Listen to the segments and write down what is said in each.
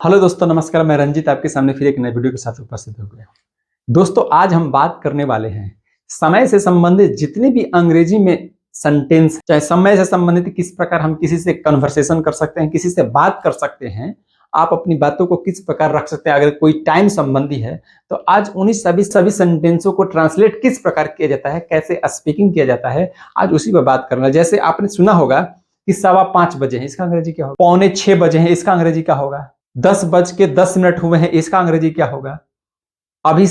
Hello दोस्तों, नमस्कार। मैं रंजीत आपके सामने फिर एक नए वीडियो के साथ उपस्थित हो गया। दोस्तों, आज हम बात करने वाले हैं समय से संबंधित जितने भी अंग्रेजी में सेंटेंस, चाहे समय से संबंधित किस प्रकार हम किसी से कन्वर्सेशन कर सकते हैं, किसी से बात कर सकते हैं, आप अपनी बातों को किस प्रकार रख सकते हैं अगर कोई टाइम संबंधी है। तो आज उन्हीं सभी सेंटेंसों को ट्रांसलेट किस प्रकार किया जाता है, कैसे स्पीकिंग किया जाता है, आज उसी पर बात करना है। जैसे आपने सुना होगा कि 5:15 बजे हैं, इसका अंग्रेजी क्या होगा? 5:45 बजे हैं, इसका अंग्रेजी क्या होगा? 10:10 हुए हैं, इसका अंग्रेजी क्या होगा? अभी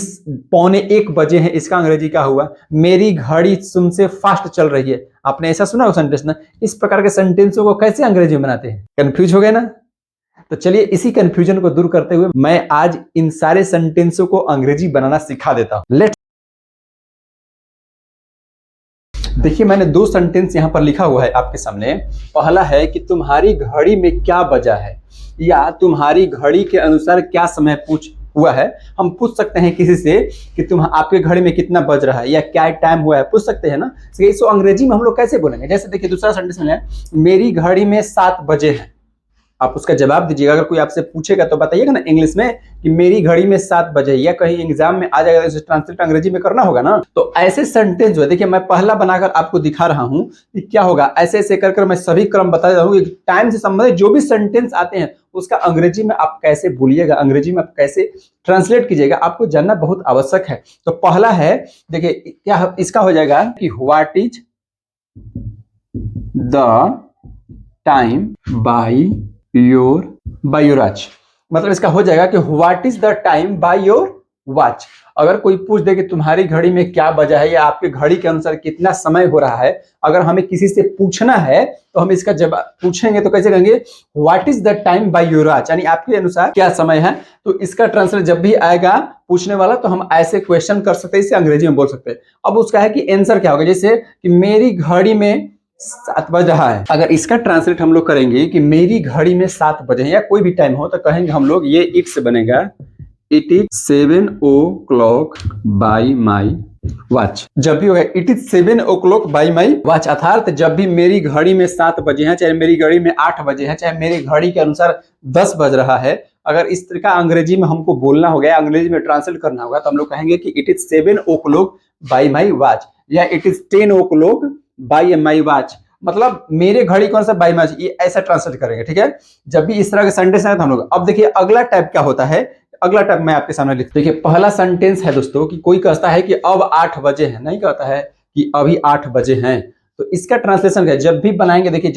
1:15 बजे हैं, इसका अंग्रेजी क्या हुआ? मेरी घड़ी तुमसे फास्ट चल रही है। आपने ऐसा सुना हो सेंटेंस ना? इस प्रकार के सेंटेंसों को कैसे अंग्रेजी में बनाते हैं? कंफ्यूज हो गए ना? तो चलिए इसी कंफ्यूजन को दूर करते हुए मैं आज इन सारे सेंटेंसों को अंग्रेजी बनाना सिखा देता हूं। लेट्स देखिए, मैंने 2 सेंटेंस यहां पर लिखा हुआ है आपके सामने। पहला है कि तुम्हारी घड़ी में क्या बजा है, या तुम्हारी घड़ी के अनुसार क्या समय हुआ है। हम पूछ सकते हैं किसी से कि आपके घड़ी में कितना बज रहा है या क्या टाइम हुआ है, पूछ सकते हैं ना। तो अंग्रेजी में हम लोग कैसे बोलेंगे? जैसे देखिए, दूसरा सेंटेंस में है मेरी घड़ी में 7 बजे है। आप उसका जवाब दीजिएगा। अगर कोई आपसे पूछेगा तो बताइएगा ना इंग्लिश में कि मेरी घड़ी में 7 बजे, या कहीं एग्जाम में आ जाएगा तो ट्रांसलेट अंग्रेजी में करना होगा ना। तो ऐसे सेंटेंस जो है, देखिए मैं पहला बनाकर आपको दिखा रहा हूं कि क्या होगा। ऐसे ऐसे कर मैं सभी क्रम बता रहा हूं। टाइम से संबंधित जो भी सेंटेंस आते हैं उसका अंग्रेजी में आप कैसे बोलिएगा, अंग्रेजी में आप कैसे ट्रांसलेट कीजिएगा, आपको जानना बहुत आवश्यक है। तो पहला है, देखिए क्या इसका हो जाएगा कि what is the time by your watch. मतलब इसका हो जाएगा कि what is the time by your watch. अगर कोई पूछ दे कि तुम्हारी घड़ी में क्या बजा है, या आपके घड़ी के अनुसार कितना समय हो रहा है, अगर हमें किसी से पूछना है तो हम इसका जवाब पूछेंगे तो कैसे कहेंगे? What is the time by your watch, यानी आपके अनुसार क्या समय है। तो इसका ट्रांसलेट जब भी आएगा पूछने वाला तो हम ऐसे क्वेश्चन कर सकते हैं, इसे अंग्रेजी में बोल सकते हैं। अब उसका है कि आंसर क्या होगा, जैसे कि मेरी घड़ी में 7 बज रहा है। अगर इसका ट्रांसलेट हम लोग करेंगे कि मेरी घड़ी में 7 बजे हैं, या कोई भी टाइम हो, तो कहेंगे हम लोग, ये इट से बनेगा it is 7 o'clock by my watch. जब भी होगा it is 7 o'clock by my watch, अर्थात जब भी मेरी घड़ी में 7 बजे हैं, चाहे मेरी घड़ी में 8 बजे हैं, चाहे मेरी घड़ी के अनुसार 10 बज रहा है, अगर इस तरह का अंग्रेजी में हमको बोलना होगा, अंग्रेजी में ट्रांसलेट करना होगा, तो हम लोग कहेंगे कि it is 7 o'clock by my watch, या it is 10 o'clock by my watch. मतलब मेरे घड़ी कौन सा बाई माई, ये ऐसा ट्रांसलेट करेंगे। ठीक है, जब भी इस तरह के सेंटेंस आए तो हम लोग। अब देखिए अगला टाइप क्या होता है, अगला टाइप मैं आपके सामने लिख। देखिए पहला सेंटेंस है दोस्तों कि कोई कहता है कि अब 8 बजे हैं, नहीं कहता है कि अभी 8 बजे हैं। तो इसका ट्रांसलेशन क्या है? जब भी बनाएंगे, देखिए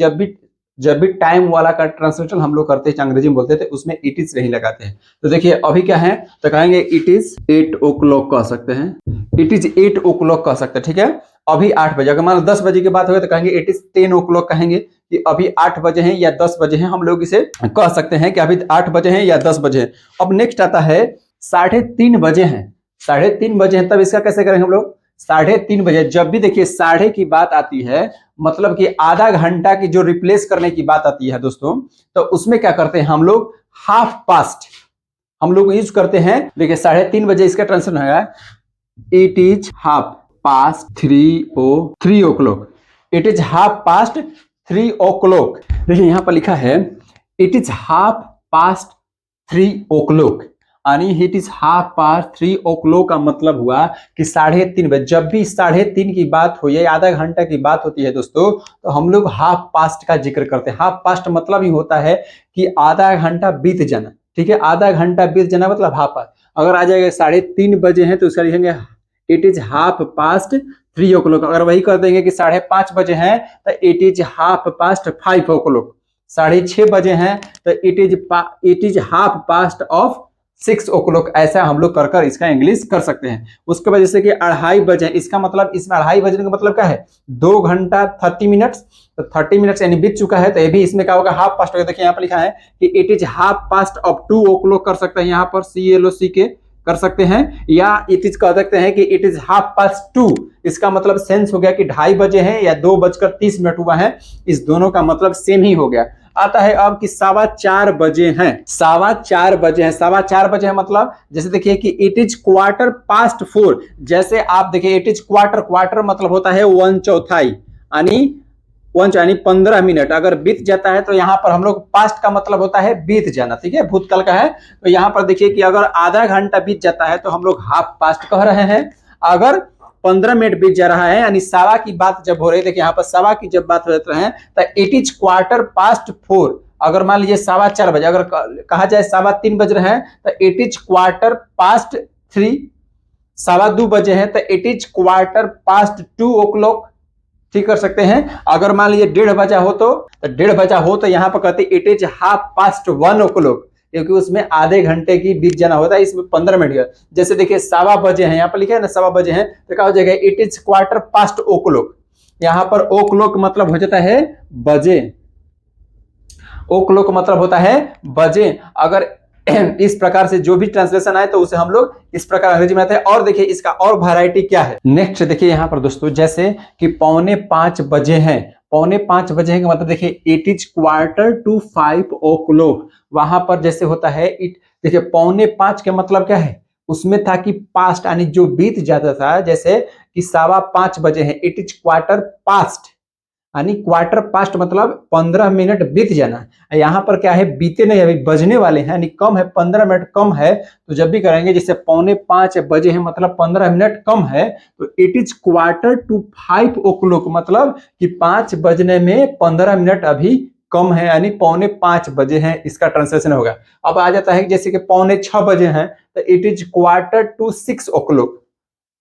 जब भी टाइम वाला का ट्रांसलेशन हम लोग करते हैं, अंग्रेजी में बोलते थे, उसमें इट इज नहीं लगाते हैं। तो देखिए अभी क्या है, तो कहेंगे इट इज 8 o'clock कह सकते हैं, इट इज 8 o'clock कह सकते हैं। ठीक है, अभी 8 बजे। अगर मान लो 10 बजे की बात हो तो कहेंगे इट इज 10 o'clock, कहेंगे कि अभी 8 बजे हैं या 10 बजे हैं। हम लोग इसे कह सकते हैं कि अभी 8 बजे हैं या 10 बजे हैं। अब नेक्स्ट आता है 3:30 बजे हैं, 3:30 बजे हैं, तब इसका कैसे करेंगे हम लोग? 3:30 बजे। जब भी देखिए साढ़े की बात आती है, मतलब कि आधा घंटा की जो रिप्लेस करने की बात आती है दोस्तों, तो उसमें क्या करते हैं हम लोग? हाफ पास्ट हम लोग यूज करते हैं। देखिए 3:30 बजे, इसका ट्रांसलेशन है it is half past 3 o'clock। It is half past 3 o'clock। देखिए यहां पर लिखा है it is half past 3 o'clock, यानी it is half past 3 o'clock का मतलब हुआ कि 3:30 बजे। जब भी 3:30 की बात हो या आधा घंटा की बात होती है दोस्तों, तो हम लोग हाफ पास्ट का जिक्र करते हैं। हाफ पास्ट मतलब ही होता है कि आधा घंटा बीत जाना। ठीक है, आधा घंटा बीत जाना मतलब हाफ पास्ट। अगर आ जाएगा 3:30 बजे हैं तो उसका लिखेंगे it is half past 3 o'clock। अगर वही कर देंगे कि 5:30 बजे हैं तो it is half past 5 o'clock। 6:30 बजे हैं तो it is half past of 6 o'clock। ऐसा हम लोग कर इसका इंग्लिश कर सकते हैं। उसके बाद जैसे कि 2:30 बजे, इसका मतलब, इसमें 2:30 बजे का मतलब क्या है? 2 घंटा 30 मिनट। तो 30 मिनट यानी बीत चुका है, तो ये भी इसमें क्या होगा? हाफ पास्ट होगा। देखिए यहाँ पर लिखा है कि it is half past of 2 o'clock कर सकते हैं, यहाँ पर CLOCK कर सकते हैं, या इट इज कह सकते हैं कि इट इज हाफ पास्ट 2। इसका मतलब सेंस हो गया कि 2:30 बजे हैं या 2:30 हुआ है, इस दोनों का मतलब सेम ही हो गया। आता है अब कि 4:15 बजे हैं, 4:15 बजे हैं। 4:15 बजे है मतलब, जैसे देखिए कि इट इज 4:15। जैसे आप देखिए इट इज क्वार्टर मतलब होता है 1/4, यानी वन यानी 15 मिनट अगर बीत जाता है तो यहाँ पर हम लोग पास्ट का मतलब होता है बीत जाना, ठीक है, भूतकाल का है। तो यहाँ पर देखिए कि अगर आधा घंटा बीत जाता है तो हम लोग हाफ पास्ट कह रहे हैं। अगर 15 मिनट बीत जा रहा है यानी सवा की बात जब हो रही है, देखिए यहाँ पर सवा की जब बात हो रही है तो इट इज क्वार्टर पास्ट 4। अगर मान लीजिए 4:15 बजे, अगर कहा जाए 3:15 बज रहे हैं तो इट इज क्वार्टर पास्ट 3। 2:15 बजे हैं तो it is quarter past 2 o'clock, ठीक कर सकते हैं। अगर मान लीजिए 1:30 बजा हो तो 1:30 बजा हो तो यहाँ पर कहते it is half past 1 o'clock, क्योंकि उसमें आधे घंटे की बीत जाना होता है, इसमें 15 मिनट। जैसे देखिए 2:15 बजे हैं, यहाँ पर लिखे है ना 2:15 बजे हैं, तो क्या हो जाएगा it is quarter past o'clock। यहाँ पर o'clock मतलब हो जाता है बजे, o'clock मतलब होता है बजे। अगर इस प्रकार से जो भी ट्रांसलेशन आए तो उसे हम लोग इस प्रकार अंग्रेजी में आते हैं। और देखिए इसका और वैरायटी क्या है। नेक्स्ट देखिए यहाँ पर दोस्तों, जैसे कि 4:45 बजे हैं, 4:45 बजे का मतलब देखिए it is quarter to 5 o'clock। वहां पर जैसे होता है इट, देखिए 4:45 के मतलब क्या है, उसमें था कि पास्ट यानी जो बीत जाता था, जैसे कि 5:15 बजे हैं, इट इज क्वार्टर पास्ट यानी क्वार्टर पास्ट मतलब 15 मिनट बीत जाना। यहाँ पर क्या है, बीते नहीं, अभी बजने वाले हैं, यानी कम है, 15 मिनट कम है। तो जब भी करेंगे जैसे 4:45 बजे हैं मतलब 15 मिनट कम है, तो it is quarter to 5 o'clock मतलब कि 5 बजने में 15 मिनट अभी कम है, यानी 4:45 बजे हैं, इसका ट्रांसलेशन होगा। अब आ जाता है जैसे कि 6:45 बजे हैं तो it is quarter to 6 o'clock।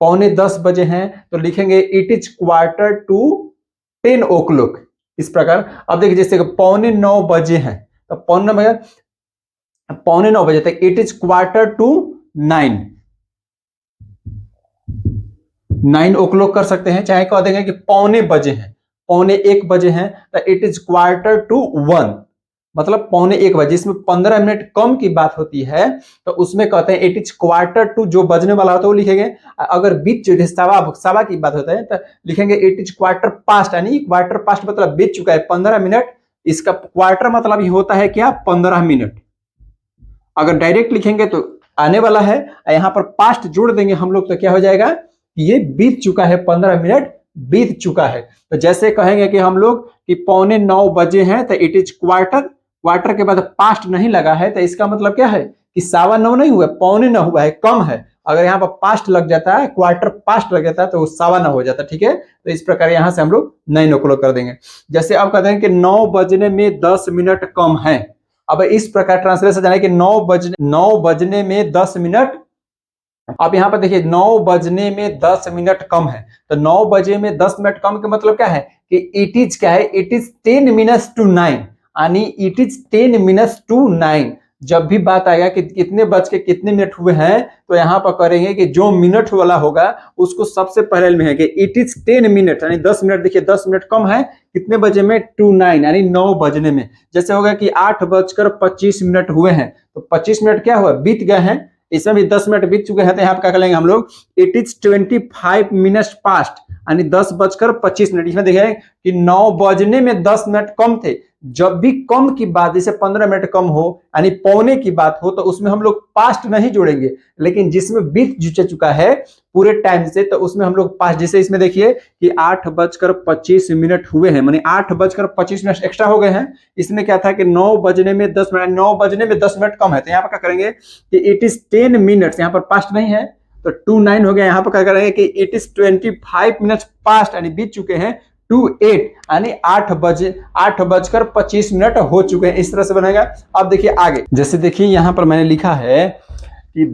9:45 बजे हैं तो लिखेंगे it is quarter to 10 o'clock, इस प्रकार। अब देखिए जैसे 8:45 बजे हैं तो 8:45 बजे तक it is quarter to 9 o'clock कर सकते हैं। चाहे कह देंगे कि 9:45 बजे हैं, 9:45 बजे हैं तो इट इज क्वार्टर टू 1 मतलब 9:45 बजे। इसमें 15 मिनट कम की बात होती है तो उसमें कहते हैं इट इज क्वार्टर टू, जो बजने वाला होता है वो लिखेंगे। अगर बीत चुके सवा की बात होता है तो लिखेंगे इट इज क्वार्टर पास्ट, यानी क्वार्टर पास्ट मतलब बीत चुका है 15 मिनट। इसका क्वार्टर मतलब ही होता है क्या, 15 मिनट। अगर डायरेक्ट लिखेंगे तो आने वाला है, यहाँ पर पास्ट जोड़ देंगे हम लोग तो क्या हो जाएगा, ये बीत चुका है, 15 मिनट बीत चुका है। तो जैसे कहेंगे कि हम लोग कि 9:15 बजे हैं तो इट इज क्वार्टर, क्वार्टर के बाद पास्ट नहीं लगा है तो इसका मतलब क्या है कि 9:15 नहीं हुआ, 9:15 हुआ है, कम है। अगर यहाँ पर पास्ट लग जाता है, क्वार्टर पास्ट लग जाता है तो वो 9:15 हो जाता है, ठीक है। तो इस प्रकार यहाँ से हम लोग 9 o'clock कर देंगे। जैसे अब कहते हैं कि 9 बजने में 10 मिनट कम है। अब इस प्रकार ट्रांसलेशन जाने कि 9 बजने में 10 मिनट। अब यहाँ पर देखिए 9 बजने में 10 मिनट कम है, तो 9 बजे में 10 मिनट कम का मतलब क्या है कि इट इज क्या है, इट इज 10 minutes to 9, यानी इट इज 10 minutes to 9। जब भी बात आएगा कि कितने बज के कितने मिनट हुए हैं तो यहाँ पर करेंगे कि जो मिनट वाला होगा उसको सबसे पहले में है कि इट इज 10 मिनट, यानी 10 मिनट। देखिए 10 मिनट कम है कितने बजे में, टू 9 यानी 9 बजने में। जैसे होगा कि 8:25 हुए हैं तो 25 मिनट क्या हुआ, बीत गए हैं। इसमें भी 10 मिनट बीत चुके हैं तो यहाँ पर क्या करेंगे हम लोग, इट इज 25 minutes past, यानी 10:25। इसमें देखिए कि 9 बजने में 10 मिनट कम थे। जब भी कम की बात, जैसे 15 मिनट कम हो यानी पौने की बात हो तो उसमें हम लोग पास्ट नहीं जोड़ेंगे, लेकिन जिसमें बीत चुका है पूरे टाइम से तो उसमें हम लोग पास्ट। जैसे इसमें देखिए कि 8:25 हुए हैं, माने 8:25 एक्स्ट्रा हो गए हैं। इसमें क्या था कि 9 बजने में 10 मिनट, 9 बजने में 10 मिनट कम है तो यहाँ पर क्या करेंगे कि इट इज 10 minutes, यहाँ पर पास्ट नहीं है तो 2:09 हो गया। यहाँ पर क्या करेंगे कि इट इज 25 minutes पास्ट, यानी बीत चुके हैं 2:08, यानी 8:25 हो चुके हैं। इस तरह से बनेगा। अब देखिए आगे, जैसे देखिए यहाँ पर मैंने लिखा है कि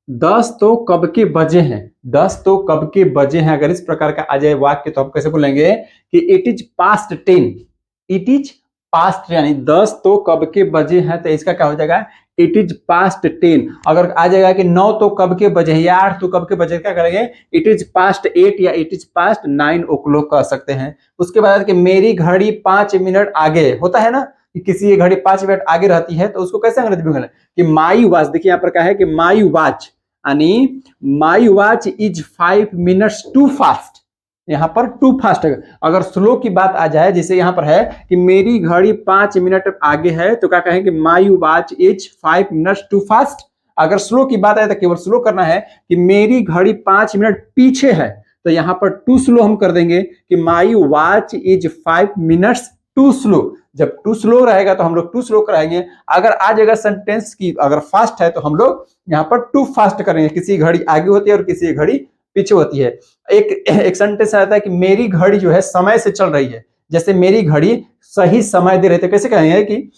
10 तो कब के बजे हैं, 10 तो कब के बजे हैं। अगर इस प्रकार का आ जाए वाक्य तो आप कैसे बोलेंगे कि it is past 10, it is past, यानी 10 तो कब के बजे हैं तो इसका क्या हो जाएगा, इट इज पास्ट 10। अगर आ जाएगा कि 9 तो कब के बजे हैं या 8 तो कब के बजे, क्या करेंगे, इट इज पास्ट 8 या इट इज पास्ट 9 o'clock कह सकते हैं। उसके बाद कि मेरी घड़ी 5 मिनट आगे, होता है ना कि किसी की घड़ी 5 मिनट आगे रहती है तो उसको कैसे अंग्रेजी में कहना कि माई वॉच। देखिए यहाँ पर क्या है कि माई वॉच, यानी my watch is 5 minutes too fast. यहाँ पर टू फास्ट है। अगर स्लो की बात आ जाए, जैसे यहाँ पर है कि मेरी घड़ी 5 मिनट आगे है तो क्या कहेंगे, my watch is 5 minutes too fast. अगर स्लो की बात आए तो केवल स्लो करना है कि मेरी घड़ी 5 मिनट पीछे है तो यहाँ पर टू स्लो हम कर देंगे कि my watch is 5 minutes too slow. जब टू स्लो रहेगा तो हम लोग टू स्लो कराएंगे। अगर आज अगर सेंटेंस की अगर फास्ट है तो हम लोग यहाँ पर टू फास्ट करेंगे। किसी घड़ी आगे होती है और किसी घड़ी पीछे होती है। एक सेंटेंस आता है कि मेरी घड़ी जो है समय से चल रही है। जैसे मेरी घड़ी सही समय दे रही है, कैसे कहेंगे कि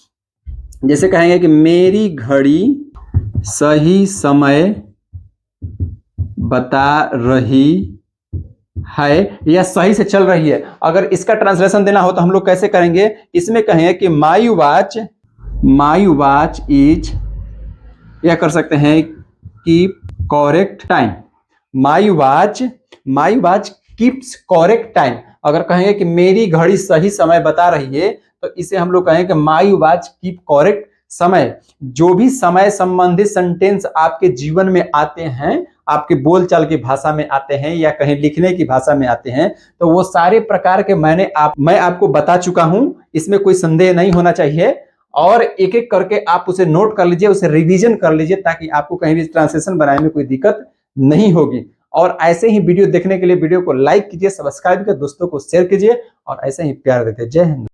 जैसे कहेंगे कि मेरी घड़ी सही समय बता रही है या सही से चल रही है। अगर इसका ट्रांसलेशन देना हो तो हम लोग कैसे करेंगे, इसमें कहेंगे कि माई वॉच इज, या कर सकते हैं keep correct time. My watch keeps correct time. अगर कहेंगे कि मेरी घड़ी सही समय बता रही है तो इसे हम लोग कहेंगे कि माई वॉच कीप करेक्ट समय। जो भी समय संबंधित सेंटेंस आपके जीवन में आते हैं, आपके बोलचाल की भाषा में आते हैं या कहीं लिखने की भाषा में आते हैं, तो वो सारे प्रकार के मैं आपको बता चुका हूं। इसमें कोई संदेह नहीं होना चाहिए। और एक एक करके आप उसे नोट कर लीजिए, उसे रिवीजन कर लीजिए, ताकि आपको कहीं भी ट्रांसलेशन बनाने में कोई दिक्कत नहीं होगी। और ऐसे ही वीडियो देखने के लिए वीडियो को लाइक कीजिए, सब्सक्राइब कीजिए, दोस्तों को शेयर कीजिए और ऐसे ही प्यार देते। जय हिंद।